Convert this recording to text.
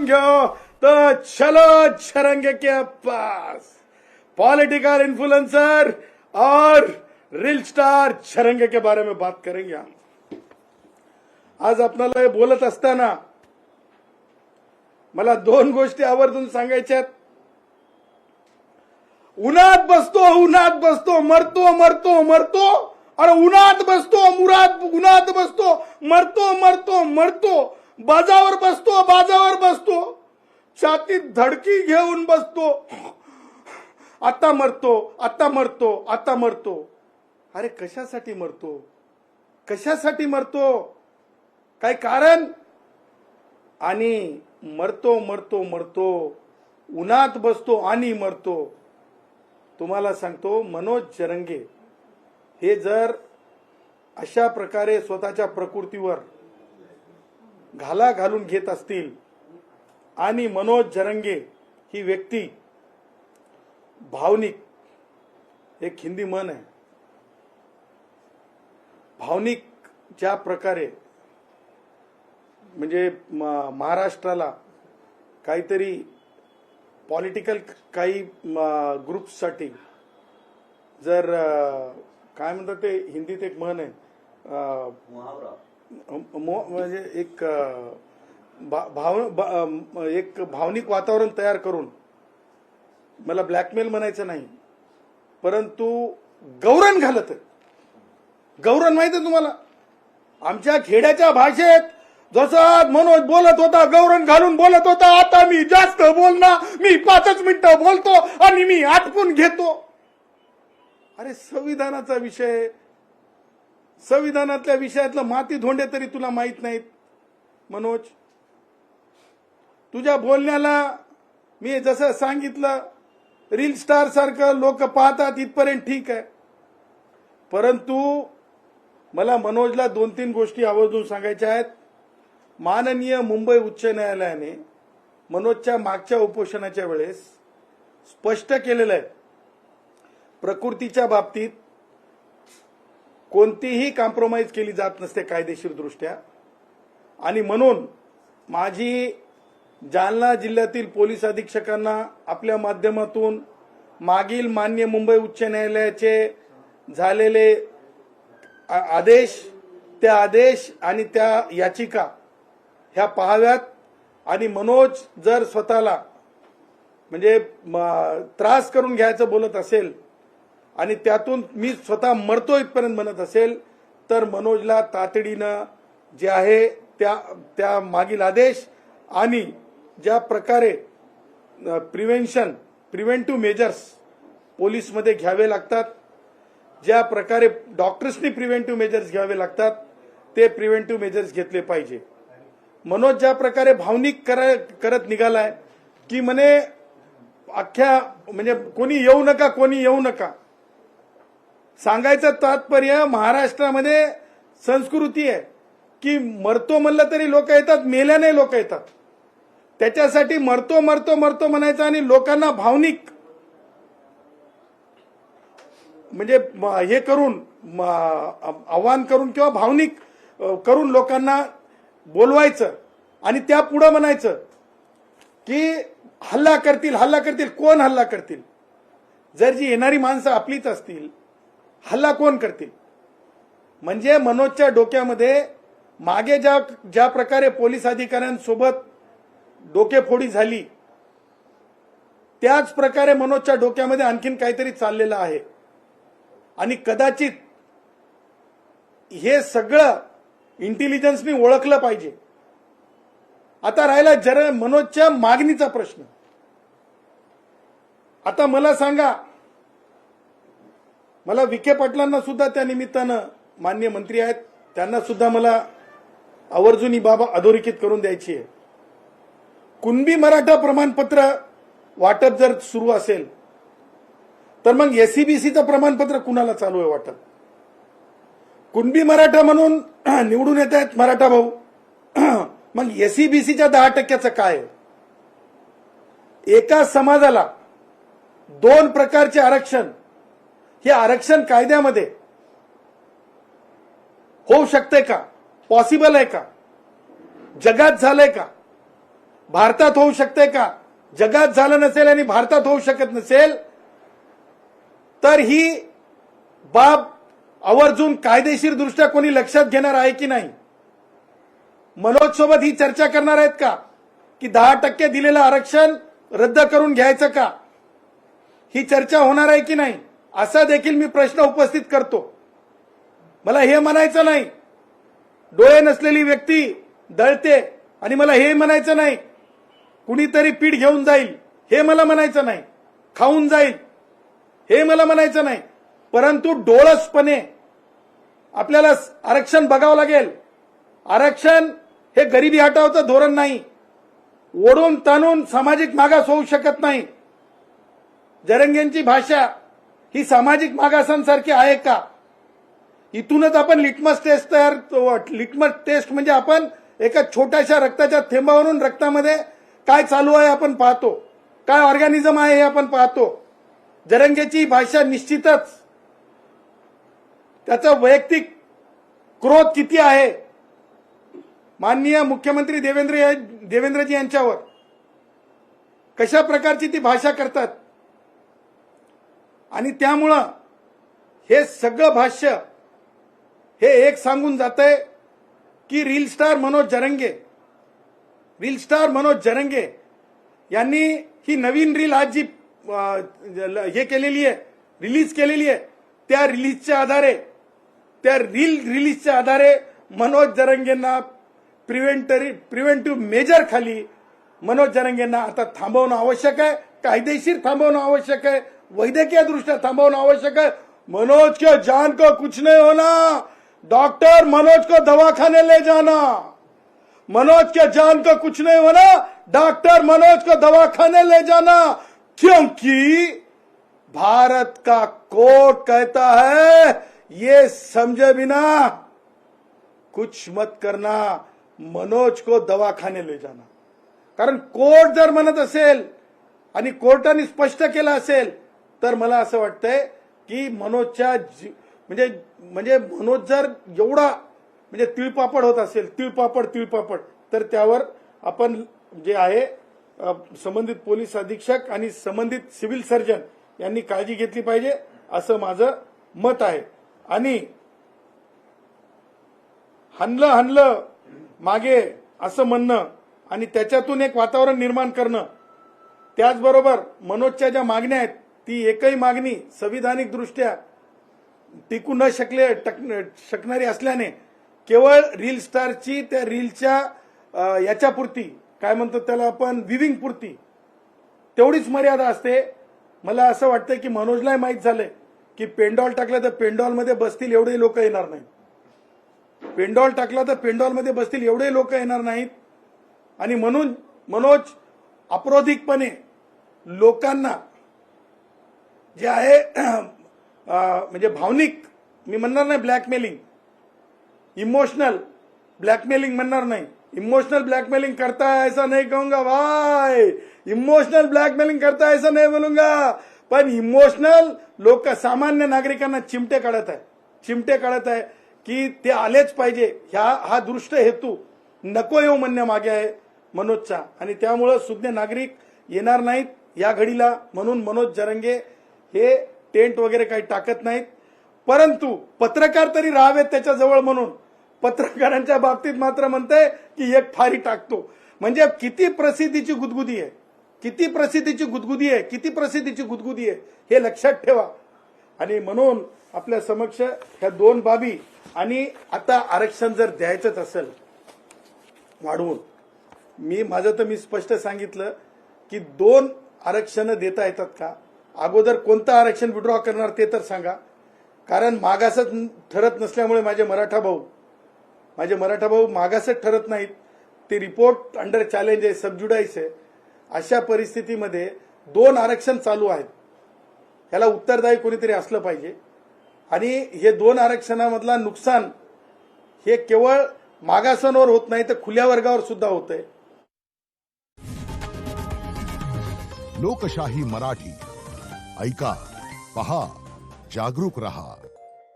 घो तो चलो छरंगे के पास। पॉलिटिकल इन्फ्लुएंसर और रील स्टार छरंगे के बारे में बात करेंगे हम। आज आपल्याला हे बोलत असताना मला दोन गोष्टी आवर्जून सांगायच्यात। उन्हात बसतो मरतो मरतो मरतो और उन्हात बसतो उन्हात बसतो मरतो बाजावर बसतो छातीत धडकी घेऊन बसतो आता मरतो। अरे कशासाठी मरतो काय कारण? आणि मरतो उन्हात बसतो आणि मरतो। तुम्हाला सांगतो मनोज जरंगे हे जर अशा प्रकारे स्वतःच्या प्रकृतीवर घाला घालून घेत असतील आणि मनोज जरंगे ही व्यक्ती भावनिक, एक हिंदी म्हण आहे, भावनिक ज्या प्रकारे म्हणजे महाराष्ट्राला काहीतरी पॉलिटिकल काही ग्रुप्ससाठी जर काय म्हणतात ते हिंदीत एक म्हण आहे, म्हणजे एक भावनिक वातावरण तयार करून, मला ब्लॅकमेल म्हणायचं नाही परंतु गौरण घालत, गौरण माहिती आहे तुम्हाला? आमच्या खेड्याच्या भाषेत जसं मनोज बोलत होता, गौरण घालून बोलत होता, आता मी जास्त बोलणार, मी 5 मिनिटं बोलतो आणि मी आटपून घेतो। अरे संविधानाचा विषय, संविधानातल्या विषयातलं माती धोंडे तरी तुला माहित नाहीत मनोज? तुझ्या बोलण्याला मी जसं सांगितलं रील स्टार सारखं लोक पाहतात इथपर्यंत ठीक आहे, परंतु मला मनोजला 2-3 गोष्टी आवर्जून सांगायच्या आहेत। माननीय मुंबई उच्च न्यायालयाने मनोजच्या मागच्या उपोषणाच्या वेळेस स्पष्ट केलेलं आहे, प्रकृतीच्या बाबतीत कोणतीही कॉम्प्रोमाइज केली जात नसते कायदेशीर दृष्ट्या। आणि म्हणून माझी जालना जिल्ह्यातील पोलीस अधीक्षकांना आपल्या माध्यमातून मागील मान्य मुंबई उच्च न्यायालयाचे झालेले आदेश, त्या आदेश आणि त्या याचिका ह्या पाहाव्यात। आणि मनोज जर स्वतःला म्हणजे त्रास करून घ्यायचं बोलत असेल आणि त्यातून मी स्वतः मरतो इथपर्यंत म्हणत असेल तर मनोजला तातडीनं जे आहे त्या मागील आदेश आणि ज्या प्रकारे प्रिव्हेंटिव्ह मेजर्स पोलीसमध्ये घ्यावे लागतात, ज्या प्रकारे डॉक्टर्सनी प्रिव्हेंटिव्ह मेजर्स घ्यावे लागतात ते प्रिव्हेंटिव्ह मेजर्स घेतले पाहिजे। मनोज ज्या प्रकारे भावनिक करत निघालाय की म्हणे अख्ख्या म्हणजे कोणी येऊ नका, सांगायचं तात्पर्य महाराष्ट्रामध्ये संस्कृती आहे की मरतो म्हणलं तरी लोक येतात, मेल्याने लोक येतात, त्याच्यासाठी मरतो म्हणायचं आणि लोकांना भावनिक म्हणजे हे करून आव्हान करून किंवा भावनिक करून लोकांना बोलवायचं आणि त्या पुढे म्हणायचं की हल्ला करतील। कोण हल्ला करतील? जर जी येणारी माणसं आपलीच असतील, हल्ला कोण करतील? म्हणजे मनोजच्या डोक्यामध्ये मागे ज्या प्रकारे पोलीस अधिकाऱ्यांसोबत डोकेफोडी झाली त्याच प्रकारे मनोजच्या डोक्यामध्ये आणखीन काहीतरी चाललेलं आहे आणि कदाचित हे सगळं इंटेलिजन्सनी ओळखलं पाहिजे। आता राहिला जरा मनोजच्या मागणीचा प्रश्न। आता मला सांगा, मला विखे पाटलांना सुद्धा त्या निमित्तानं मान्य मंत्री आहेत, त्यांना सुद्धा मला आवर्जून ही बाब अधोरेखित करून द्यायची आहे। कुणबी मराठा प्रमाणपत्र वाटप जर सुरू असेल तर मग एससीबीसीचं प्रमाणपत्र कुणाला चालू आहे वाटप? कुणबी मराठा म्हणून निवडून येत आहेत मराठा भाऊ, मग एससीबीसीच्या 10% काय आहे? एका समाजाला 2 प्रकारचे आरक्षण, हे आरक्षण कायद्यामध्ये होऊ शकते का? पॉसिबल आहे का? जगात झालंय का? भारतात होऊ शकते का? जगात झालं नसेल आणि भारतात होऊ शकत नसेल तर ही बाब आवर्जून कायदेशीर दृष्ट्या कोणी लक्षात घेणार आहे की नाही? मनोज सोबत ही चर्चा करणार आहेत का की 10% दिलेलं आरक्षण रद्द करून घ्यायचं का? ही चर्चा होणार आहे की नाही असा देखील मी प्रश्न उपस्थित करतो. मला हे म्हणायचं नाही डोळे नसलेली व्यक्ती दळते आणि मला हे म्हणायचं नाही कुणीतरी पीठ घेऊन जाईल, हे मला म्हणायचं नाही, खाऊन जाईल हे मला म्हणायचं नाही, परंतु डोळसपणे आपल्याला आरक्षण बघावं लागेल. आरक्षण हे गरिबी हटावचं धोरण नाही, ओढून ताणून सामाजिक मागास होऊ शकत नाही. जरंगेंची भाषा ही सामाजिक मागासांसारखी आहे का? इथूनच आपण लिटमस टेस्ट म्हणजे आपण एका छोट्याशा रक्ताच्या थेंबावरून रक्तामध्ये काय चालू आहे आपण पाहतो, काय ऑर्गॅनिझम आहे हे आपण पाहतो. जरंगेची भाषा निश्चितच त्याचा वैयक्तिक क्रोध किती आहे माननीय मुख्यमंत्री देवेंद्रजी यांच्यावर, कशा प्रकारची ती भाषा करतात. आणि त्यामुळं हे सगळं भाष्य हे एक सांगून जातंय की रील स्टार मनोज जरंगे यांनी ही नवीन रील आज जी हे केलेली आहे, रिलीज केलेली आहे, त्या रिलीजच्या आधारे मनोज जरंगेंना प्रिव्हेंटिव्ह मेजर खाली मनोज जरंगेंना आता थांबवणं आवश्यक आहे, कायदेशीर थांबवणं आवश्यक आहे, वैद्यकीय दृष्ट्या थांबवणं आवश्यक है. मनोज के जान को कुछ नहीं होना, डॉक्टर मनोज को दवाखाने ले जाना. मनोज के जान को कुछ नहीं होना, डॉक्टर मनोज को दवाखाने ले जाना. क्योंकि भारत का कोर्ट कहता है ये समझे बिना कुछ मत करना, मनोज को दवाखाने ले जाना. कारण कोर्ट जर म्हणत असेल आणि कोर्टाने स्पष्ट केलं असेल तर मला असं वाटतंय की मनोजच्या म्हणजे मनोज जर एवढा म्हणजे तिळपापड होत असेल, तिळपापड तर त्यावर आपण जे आहे संबंधित पोलीस अधीक्षक आणि संबंधित सिव्हिल सर्जन यांनी काळजी घेतली पाहिजे असं माझं मत आहे. आणि हनलं मागे असं म्हणणं आणि त्याच्यातून एक वातावरण निर्माण करणं, त्याचबरोबर मनोजच्या ज्या मागण्या आहेत ती एकही मागणी संविधानिक दृष्ट्या टिकू न शकणारी असल्याने केवळ रील स्टारची त्या रीलच्या याच्यापुरती काय म्हणतो त्याला आपण विविंग पुरती तेवढीच मर्यादा असते. मला असं वाटतं की मनोजलाही माहीत झालंय की पेंडॉल टाकलं तर पेंडॉलमध्ये बसतील एवढे लोक येणार नाहीत, पेंडॉल टाकला तर पेंडॉलमध्ये बसतील एवढे लोक येणार नाहीत. आणि म्हणून मनोज अपरोधिकपणे लोकांना जे आहे म्हणजे भावनिक, मी म्हणणार नाही ब्लॅकमेलिंग, इमोशनल ब्लॅकमेलिंग म्हणणार नाही, इमोशनल ब्लॅकमेलिंग करता है ऐसा नहीं कहूंगा भाई, इमोशनल ब्लॅकमेलिंग करता है ऐसा नहीं बोलूंगा, पण इमोशनल लोक सामान्य नागरिकांना चिमटे काढत आहे की ते आलेच पाहिजे, हा दृष्ट हेतू नको येऊ म्हणण्या मागे आहे मनोजचा. आणि त्यामुळे सुज्ञ नागरिक येणार नाहीत या घडीला, म्हणून मनोज जरंगे हे टेंट वगैरे काही टाकत नाहीत. परंतु पत्रकार तरी राहावेत त्याच्याजवळ म्हणून पत्रकारांच्या बाबतीत मात्र म्हणते की एक फारी टाकतो. म्हणजे किती प्रसिद्धीची गुदगुदी आहे हे लक्षात ठेवा. आणि म्हणून आपल्या समक्ष ह्या दोन बाबी, आणि आता आरक्षण जर द्यायचंच असेल वाढवून, मी स्पष्ट सांगितलं की 2 आरक्षण देता येतात का, अगोदर कोणतं आरक्षण विड्रॉ करणार ते तर सांगा. कारण मागासच ठरत नसल्यामुळे माझे मराठा भाऊ मागासच ठरत नाहीत, ते रिपोर्ट अंडर चॅलेंज आहे, सबज्युडाइस आहे. अशा परिस्थितीमध्ये 2 आरक्षण चालू आहेत, याला उत्तरदायी कोणीतरी असलं पाहिजे. आणि हे 2 आरक्षणामधला नुकसान हे केवळ मागासांवर होत नाही तर खुल्या वर्गावर सुद्धा होतंय. लोकशाही मराठी ऐका, पहा, जागरूक रहा.